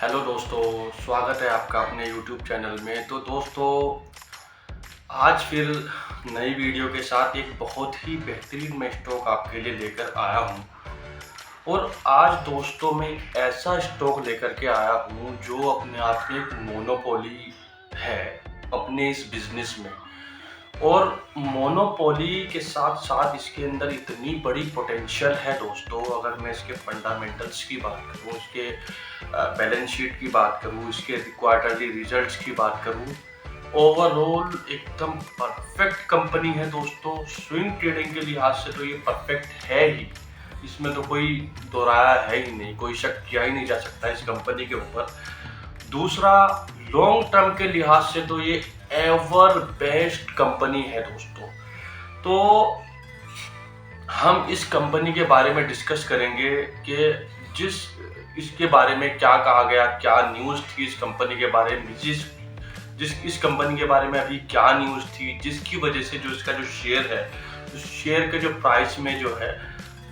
Hello दोस्तों, स्वागत है आपका अपने YouTube चैनल में। तो दोस्तों, आज फिर नई वीडियो के साथ एक बहुत ही बेहतरीन मैं स्टॉक आपके लिए लेकर आया हूँ। और आज दोस्तों मैं एक ऐसा स्टॉक लेकर के आया हूँ जो अपने आप में एक मोनोपोली है अपने इस बिजनेस में। और मोनोपोली के साथ साथ इसके अंदर इतनी बड़ी पोटेंशियल है दोस्तों। अगर मैं इसके फंडामेंटल्स की बात करूँ, इसके बैलेंस शीट की बात करूँ, इसके क्वार्टरली रिजल्ट्स की बात करूँ, ओवरऑल एकदम परफेक्ट कंपनी है दोस्तों। स्विंग ट्रेडिंग के लिहाज से तो ये परफेक्ट है ही, इसमें तो कोई दोहराया है ही नहीं, कोई शक किया ही नहीं जा सकता इस कंपनी के ऊपर। दूसरा, लॉन्ग टर्म के लिहाज से तो ये एवर बेस्ट कंपनी है दोस्तों। तो हम इस कंपनी के बारे में डिस्कस करेंगे कि इसके बारे में क्या कहा गया, क्या न्यूज़ थी इस कंपनी के बारे में, इस कंपनी के बारे में अभी क्या न्यूज़ थी, जिसकी वजह से जो इसका जो शेयर है, उस शेयर के जो प्राइस में जो है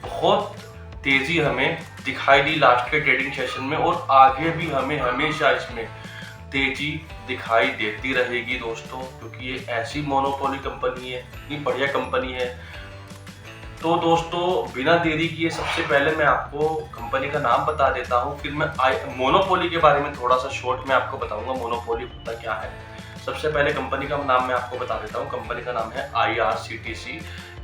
बहुत तेज़ी हमें दिखाई दी लास्ट के ट्रेडिंग सेशन में, और आगे भी हमें हमेशा इसमें तेज़ी दिखाई देती रहेगी दोस्तों, क्योंकि ये ऐसी मोनोपोली कंपनी है, इतनी बढ़िया कंपनी है। तो दोस्तों, बिना देरी किए सबसे पहले मैं आपको कंपनी का नाम बता देता हूँ, फिर मैं मोनोपोली के बारे में थोड़ा सा शॉर्ट में आपको बताऊंगा मोनोपोली होता क्या है। सबसे पहले कंपनी का नाम मैं आपको बता देता हूँ। कंपनी का नाम है IRCTC।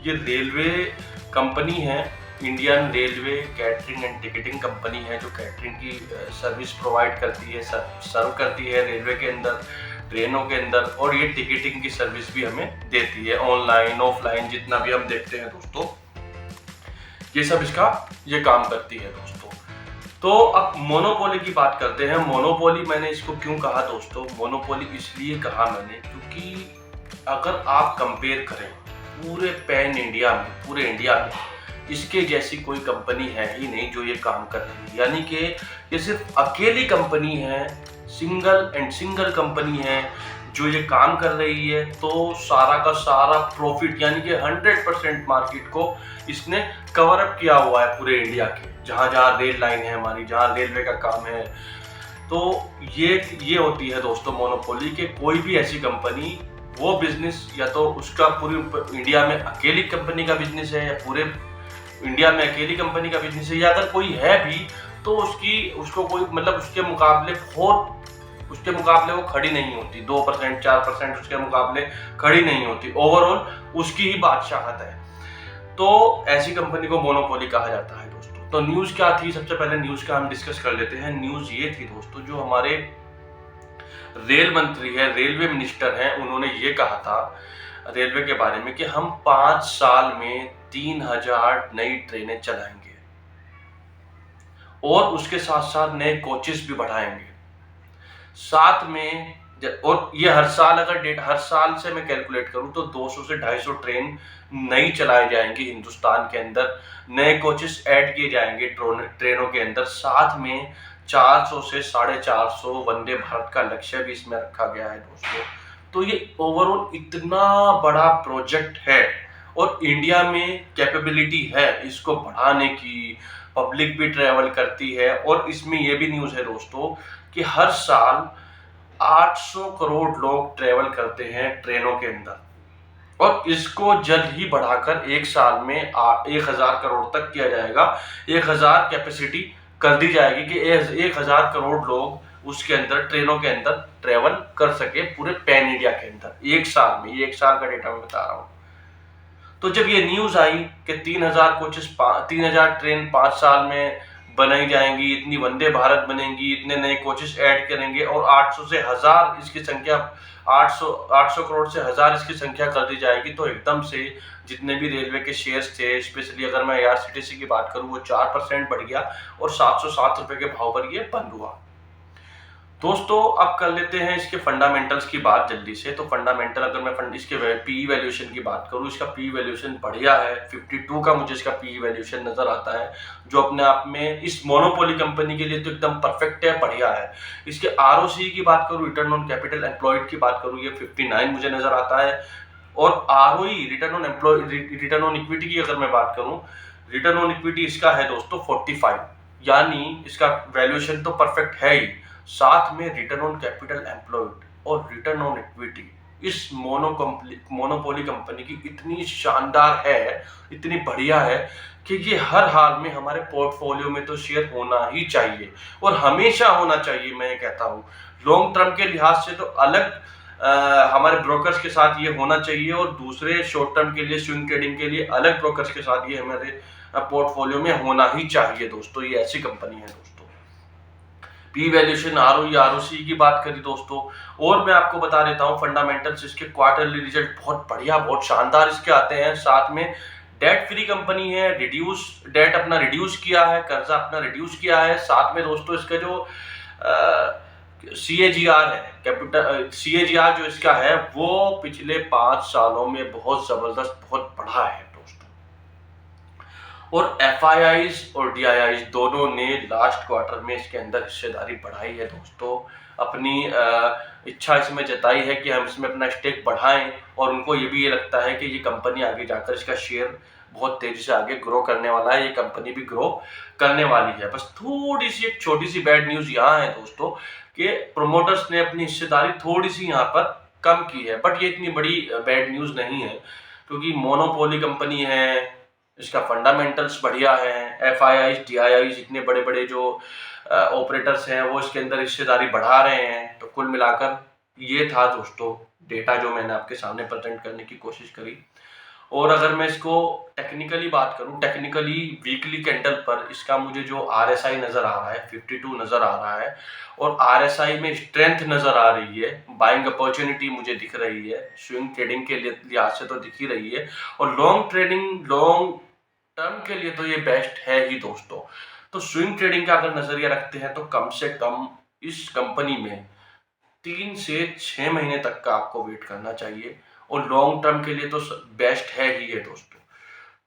ये रेलवे कंपनी है, Indian railway catering and ticketing company है, जो कैटरिंग की सर्विस प्रोवाइड करती है, सर्व करती है रेलवे के अंदर, ट्रेनों के अंदर, और ये टिकटिंग की सर्विस भी हमें देती है, ऑनलाइन ऑफलाइन जितना भी हम देखते हैं दोस्तों, ये सब इसका ये काम करती है दोस्तों। तो अब मोनोपोली की बात करते हैं। मोनोपोली मैंने इसको क्यों कहा दोस्तों, मोनोपोली इसलिए कहा मैंने क्योंकि अगर आप कंपेयर करें पूरे पूरे इंडिया में इसके जैसी कोई कंपनी है ही नहीं जो ये काम कर रही है। यानी कि ये सिर्फ अकेली कंपनी है, सिंगल कंपनी है जो ये काम कर रही है। तो सारा का सारा प्रॉफिट, यानी कि 100% मार्केट को इसने कवर अप किया हुआ है पूरे इंडिया के, जहाँ जहाँ रेल लाइन है हमारी, जहाँ रेलवे का काम है। तो ये होती है दोस्तों मोनोपोली के, कोई भी ऐसी कंपनी, वो बिजनेस या तो उसका पूरी इंडिया में अकेली कंपनी का बिजनेस है, या पूरे इंडिया में अकेली कंपनी का बिजनेस है, या अगर कोई है भी तो उसको कोई मतलब उसके मुकाबले वो खड़ी नहीं होती, 2% 4% उसके मुकाबले खड़ी नहीं होती। ओवरऑल उसकी ही बादशाहत है। तो ऐसी कंपनी को मोनोपोली कहा जाता है दोस्तों। तो न्यूज़ क्या थी, सबसे पहले न्यूज़ का हम डिस्कस कर लेते हैं। न्यूज़ ये थी दोस्तों, जो हमारे रेल मंत्री है, रेलवे मिनिस्टर हैं, उन्होंने ये कहा था रेलवे के बारे में कि हम 5 साल में 3000 नई ट्रेनें चलाएंगे और उसके साथ साथ नए कोचेस भी बढ़ाएंगे साथ में। और ये हर साल से मैं कैलकुलेट करूं तो 200 से 250 ट्रेन नई चलाई जाएंगी हिंदुस्तान के अंदर, नए कोचेस ऐड किए जाएंगे ट्रेनों के अंदर। साथ में 400 से 450 वंदे भारत का लक्ष्य भी इसमें रखा गया है दोस्तों। तो ये ओवरऑल इतना बड़ा प्रोजेक्ट है, और इंडिया में कैपेबिलिटी है इसको बढ़ाने की, पब्लिक भी ट्रेवल करती है। और इसमें ये भी न्यूज़ है दोस्तों कि हर साल 800 करोड़ लोग ट्रेवल करते हैं ट्रेनों के अंदर, और इसको जल्द ही बढ़ाकर एक साल में 1000 करोड़ तक किया जाएगा। 1000 कैपेसिटी कर दी जाएगी कि 1000 करोड़ लोग उसके अंदर, ट्रेनों के अंदर ट्रेवल कर सके पूरे पैन इंडिया के अंदर एक साल में। ये एक साल का डेटा मैं बता रहा हूँ। तो जब ये न्यूज़ आई कि 3000 ट्रेन 5 साल में बनाई जाएंगी, इतनी वंदे भारत बनेंगी, इतने नए कोचेस ऐड करेंगे, और 800 से 1000 इसकी संख्या, 800 करोड़ से 1000 इसकी संख्या कर दी जाएगी, तो एकदम से जितने भी रेलवे के शेयर्स थे, स्पेशली अगर मैं IRCTC की बात करूँ, वो 4% बढ़ गया और 707 रुपये के भाव पर ये बंद हुआ दोस्तों। अब कर लेते हैं इसके फंडामेंटल्स की बात जल्दी से। तो फंडामेंटल, अगर मैं इसके PE वैल्यूएशन की बात करूं, इसका PE वैल्यूएशन बढ़िया है, 52 का मुझे इसका PE वैल्यूएशन नजर आता है, जो अपने आप में इस मोनोपोली कंपनी के लिए तो एकदम परफेक्ट है, बढ़िया है। इसके ROCE की बात करूं, रिटर्न ऑन कैपिटल एम्प्लॉयड की बात करूं, ये 59 मुझे नजर आता है। और ROE, रिटर्न ऑन इक्विटी की अगर मैं बात करूं, रिटर्न ऑन इक्विटी इसका है दोस्तों 45, यानी इसका वैल्यूएशन तो परफेक्ट है ही। साथ में रिटर्न ऑन कैपिटल एम्प्लॉयड और रिटर्न ऑन इक्विटी इस मोनोपोली कंपनी की इतनी शानदार है, इतनी बढ़िया है कि ये हर हाल में हमारे पोर्टफोलियो में तो शेयर होना ही चाहिए और हमेशा होना चाहिए। मैं ये कहता हूँ लॉन्ग टर्म के लिहाज से तो अलग हमारे ब्रोकर्स के साथ ये होना चाहिए और दूसरे शॉर्ट टर्म के लिए स्विंग ट्रेडिंग के लिए अलग ब्रोकर्स के साथ ये हमारे पोर्टफोलियो में होना ही चाहिए दोस्तों। ये ऐसी कंपनी है दोस्तों। पी वैल्यूएशन, आरओई, आरओसी की बात करी दोस्तों, और मैं आपको बता देता हूँ फंडामेंटल्स इसके क्वार्टरली रिजल्ट बहुत बढ़िया, बहुत शानदार इसके आते हैं। साथ में डेट फ्री कंपनी है, रिड्यूस डेट अपना रिड्यूस किया है, कर्जा अपना रिड्यूस किया है। साथ में दोस्तों इसका जो CAGR है, कैपिटल CAGR जो इसका है वो पिछले 5 सालों में बहुत जबरदस्त, बहुत बढ़ा है दोस्तों। और FIIs और DIIs दोनों ने लास्ट क्वार्टर में इसके अंदर हिस्सेदारी बढ़ाई है दोस्तों। अपनी इच्छा इसमें जताई है कि हम इसमें अपना स्टेक बढ़ाएं और उनको ये लगता है कि ये कंपनी आगे जाकर इसका शेयर बहुत तेजी से आगे ग्रो करने वाला है, ये कंपनी भी ग्रो करने वाली है। बस थोड़ी सी एक छोटी सी बैड न्यूज यहाँ है दोस्तों कि प्रोमोटर्स ने अपनी हिस्सेदारी थोड़ी सी यहाँ पर कम की है, बट ये इतनी बड़ी बैड न्यूज नहीं है क्योंकि मोनोपोली कंपनी है, इसका फंडामेंटल्स बढ़िया है। FIIs, DIIs इतने बड़े बड़े जो ऑपरेटर्स हैं वो इसके अंदर हिस्सेदारी बढ़ा रहे हैं। तो कुल मिलाकर ये था दोस्तों डेटा जो मैंने आपके सामने प्रेजेंट करने की कोशिश करी। और अगर मैं इसको टेक्निकली बात करूं, टेक्निकली वीकली कैंडल पर इसका मुझे जो RSI नजर आ रहा है 52 नजर आ रहा है और RSI में स्ट्रेंथ नजर आ रही है, बाइंग अपॉर्चुनिटी मुझे दिख रही है, स्विंग ट्रेडिंग के लिहाज से तो दिख ही रही है और लॉन्ग ट्रेडिंग, लॉन्ग टर्म के लिए तो ये बेस्ट है ही दोस्तों। तो स्विंग ट्रेडिंग का अगर नजरिया रखते हैं तो कम से कम इस कंपनी में 3 से 6 महीने तक का आपको वेट करना चाहिए और लॉन्ग टर्म के लिए तो बेस्ट है ही है दोस्तों।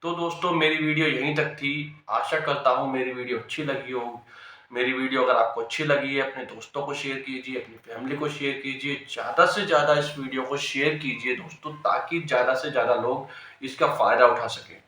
तो दोस्तों मेरी वीडियो यहीं तक थी। आशा करता हूँ मेरी वीडियो अच्छी लगी हो। मेरी वीडियो अगर आपको अच्छी लगी है अपने दोस्तों को शेयर कीजिए, अपनी फैमिली को शेयर कीजिए, ज़्यादा से ज़्यादा इस वीडियो को शेयर कीजिए दोस्तों ताकि ज़्यादा से ज़्यादा लोग इसका फ़ायदा उठा सकें।